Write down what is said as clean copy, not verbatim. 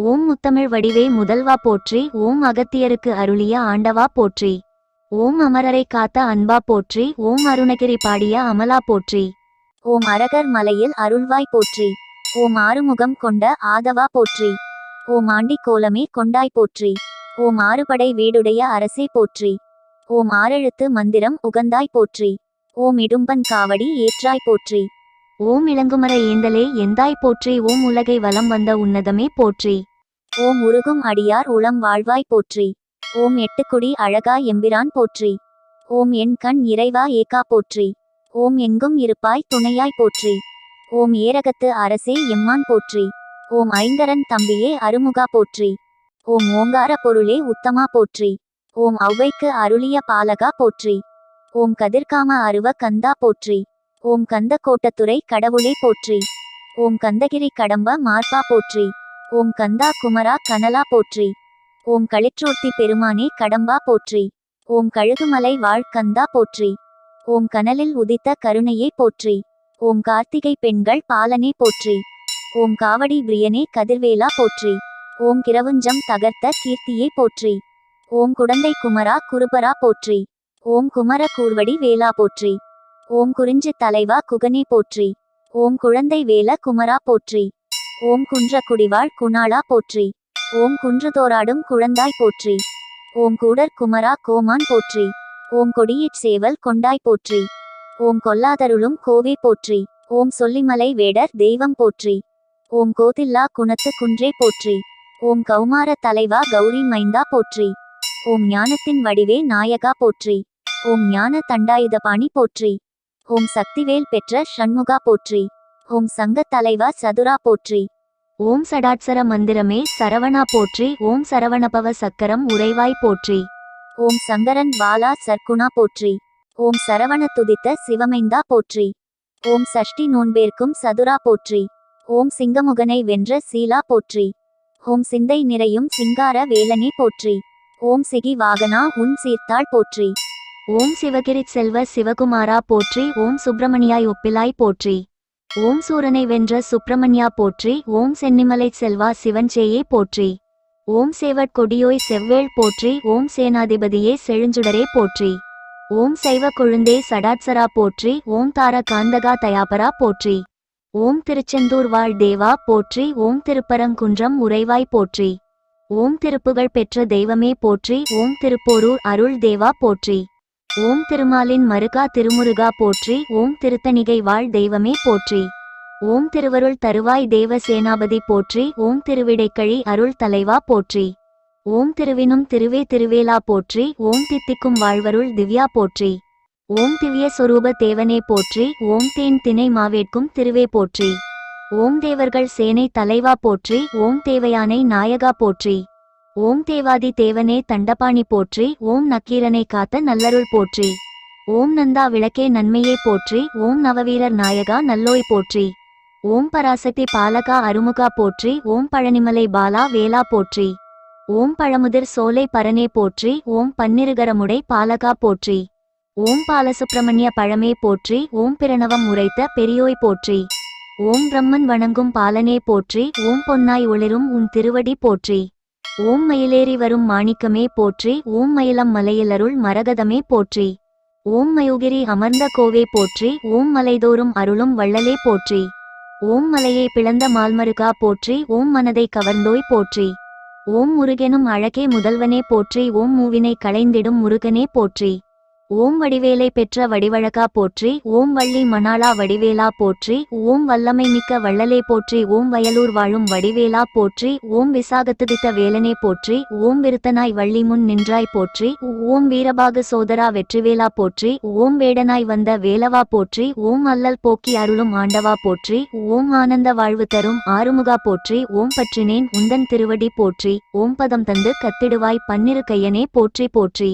ஓம் முத்தமிழ் வடிவே முதல்வா போற்றி. ஓம் அகத்தியருக்கு அருளிய ஆண்டவா போற்றி. ஓம் அமரரை காத்த அன்பா போற்றி. ஓம் அருணகிரி பாடிய அமலா போற்றி. ஓம் அரகர் மலையில் அருள்வாய் போற்றி. ஓம் ஆறுமுகம் கொண்ட ஆதவா போற்றி. ஓம் ஆண்டி கோலமே கொண்டாய் போற்றி. ஓம் ஆறுபடை வீடுடைய அரசே போற்றி. ஓம் ஆறெழுத்து மந்திரம் உகந்தாய் போற்றி. ஓம் இடும்பன் காவடி ஏற்றாய் போற்றி. ஓம் இளங்குமர ஏந்தலே எந்தாய் போற்றி. ஓம் உலகை வலம் வந்த உன்னதமே போற்றி. ஓம் உருகும் அடியார் உளம் வாழ்வாய் போற்றி. ஓம் எட்டுக்குடி அழகா எம்பிரான் போற்றி. ஓம் என் கண் இறைவா ஏகா போற்றி. ஓம் எங்கும் இருப்பாய் துணையாய் போற்றி. ஓம் ஏரகத்து அரசே எம்மான் போற்றி. ஓம் ஐங்கரன் தம்பியே அருமுகா போற்றி. ஓம் ஓங்கார பொருளே உத்தமா போற்றி. ஓம் ஔவைக்கு அருளிய பாலகா போற்றி. ஓம் கதிர்காம அருவ கந்தா போற்றி. ஓம் கந்த கோட்டத்துறை கடவுளே போற்றி. ஓம் கந்தகிரி கடம்ப மார்பா போற்றி. ஓம் கந்தா குமரா கனலா போற்றி. ஓம் களிற்றூர்த்தி பெருமானே கடம்பா போற்றி. ஓம் கழுகுமலை வாழ் கந்தா போற்றி. ஓம் கனலில் உதித்த கருணையே போற்றி. ஓம் கார்த்திகை பெண்கள் பாலனே போற்றி. ஓம் காவடி பிரியனே கதிர்வேலா போற்றி. ஓம் கிரவுஞ்சம் தகர்த்த கீர்த்தியே போற்றி. ஓம் குடந்தை குமரா குருபரா போற்றி. ஓம் குமர கூர்வடி வேலா போற்றி. ஓம் குறிஞ்சி தலைவா குகனே போற்றி. ஓம் குழந்தை வேல குமரா போற்றி. ஓம் குன்ற குடிவாழ் குணாளா போற்றி. ஓம் குன்றுதோராடும் குழந்தாய் போற்றி. ஓம் கூடர் குமரா கோமான் போற்றி. ஓம் கொடியிற் சேவல் கொண்டாய் போற்றி. ஓம் கொல்லாதருளும் கோவே போற்றி. ஓம் சொல்லிமலை வேடர் தெய்வம் போற்றி. ஓம் கோதில்லா குணத்து குன்றே போற்றி. ஓம் கௌமார தலைவா கௌரி மைந்தா போற்றி. ஓம் ஞானத்தின் வடிவே நாயகா போற்றி. ஓம் ஞான தண்டாயுதபாணி போற்றி. ஓம் சக்திவேல் பெற்ற ஷண்முகா போற்றி. ஓம் சங்க தலைவா சதுரா போற்றி. ஓம் சடாட்சர மந்திரமே சரவணா போற்றி. ஓம் சரவணபவ சக்கரம் உறைவாய் போற்றி. ஓம் சங்கரன் பாலா சர்க்குணா போற்றி. ஓம் சரவண துதித்த சிவமைந்தா போற்றி. ஓம் சஷ்டி நோன்பேர்க்கும் சதுரா போற்றி. ஓம் சிங்கமுகனை வென்ற சீலா போற்றி. ஓம் சிந்தை நிறையும் சிங்கார வேலனே போற்றி. ஓம் சிகி வாகனா உன் சீர்த்தாள் போற்றி. ஓம் சிவகிரிச் செல்வ சிவகுமாரா போற்றி. ஓம் சுப்பிரமணியாய் ஒப்பிலாய் போற்றி. ஓம் சூரனை வென்ற சுப்பிரமணியா போற்றி. ஓம் சென்னிமலைச் செல்வா சிவன்சேயே போற்றி. ஓம் சேவற் கொடியோய் செவ்வேள் போற்றி. ஓம் சேனாதிபதியே செழுஞ்சுடரே போற்றி. ஓம் சைவ கொழுந்தே சடாட்சரா போற்றி. ஓம் தார காந்தகா தயாபரா போற்றி. ஓம் திருச்செந்தூர் வாழ் தேவா போற்றி. ஓம் திருப்பரங்குன்றம் உறைவாய் போற்றி. ஓம் திருப்புகழ் பெற்ற தெய்வமே போற்றி. ஓம் திருப்போரூர் அருள் தேவா போற்றி. ஓம் திருமாலின் மருகா திருமுருகா போற்றி. ஓம் திருத்தணிகை வாழ் தெய்வமே போற்றி. ஓம் திருவருள் தருவாய் தேவ சேனாபதி போற்றி. ஓம் திருவிடைக்கழி அருள் தலைவா போற்றி. ஓம் திருவினும் திருவே திருவேலா போற்றி. ஓம் தித்திக்கும் வாழ்வருள் திவ்யா போற்றி. ஓம் திவ்ய சொரூப தேவனே போற்றி. ஓம் தேன் திணை மாவேட்கும் திருவே போற்றி. ஓம் தேவர்கள் சேனை தலைவா போற்றி. ஓம் தேவயானை நாயகா போற்றி. ஓம் தேவாதி தேவனே தண்டபாணி போற்றி. ஓம் நக்கீரனை காத்த நல்லருள் போற்றி. ஓம் நந்தா விளக்கே நன்மையே போற்றி. ஓம் நவவீரர் நாயகா நல்லோய் போற்றி. ஓம் பராசக்தி பாலகா அருமுகா போற்றி. ஓம் பழனிமலை பாலா வேலா போற்றி. ஓம் பழமுதிர் சோலை பரனே போற்றி. ஓம் பன்னிருகரமுடை பாலகா போற்றி. ஓம் பாலசுப்பிரமணிய பழமே போற்றி. ஓம் பிரணவம் உரைத்த பெரியோய் போற்றி. ஓம் பிரம்மன் வணங்கும் பாலனே போற்றி. ஓம் பொன்னாய் ஒளிரும் உன் திருவடி போற்றி. ஓம் மயிலேறி வரும் மாணிக்கமே போற்றி. ஓம் மயிலம் மலையிலருள் மரகதமே போற்றி. ஓம் மயூகிரி அமர்ந்த கோவே போற்றி. ஓம் மலைதோறும் அருளும் வள்ளலே போற்றி. ஓம் மலையை பிளந்த மால்மருகா போற்றி. ஓம் மனதை கவர்ந்தோய் போற்றி. ஓம் முருகெனும் அழகே முதல்வனே போற்றி. ஓம் மூவினை களைந்திடும் முருகனே போற்றி. ஓம் வடிவேலை பெற்ற வடிவழகா போற்றி. ஓம் வள்ளி மணாளா வடிவேலா போற்றி. ஓம் வல்லமை மிக்க வள்ளலே போற்றி. ஓம் வயலூர் வாழும் வடிவேலா போற்றி. ஓம் விசாகத்துதித்த வேலனே போற்றி. ஓம் விருத்தனாய் வள்ளி முன் நின்றாய் போற்றி. ஓம் வீரபாகு சோதரா வெற்றிவேலா போற்றி. ஓம் வேடனாய் வந்த வேலவா போற்றி. ஓம் அல்லல் போக்கி அருளும் ஆண்டவா போற்றி. ஓம் ஆனந்த வாழ்வு தரும் ஆறுமுகா போற்றி. ஓம் பற்றினேன் உந்தன் திருவடி போற்றி. ஓம் பதம் தந்து கத்திடுவாய் பன்னிரு கையனே போற்றி போற்றி.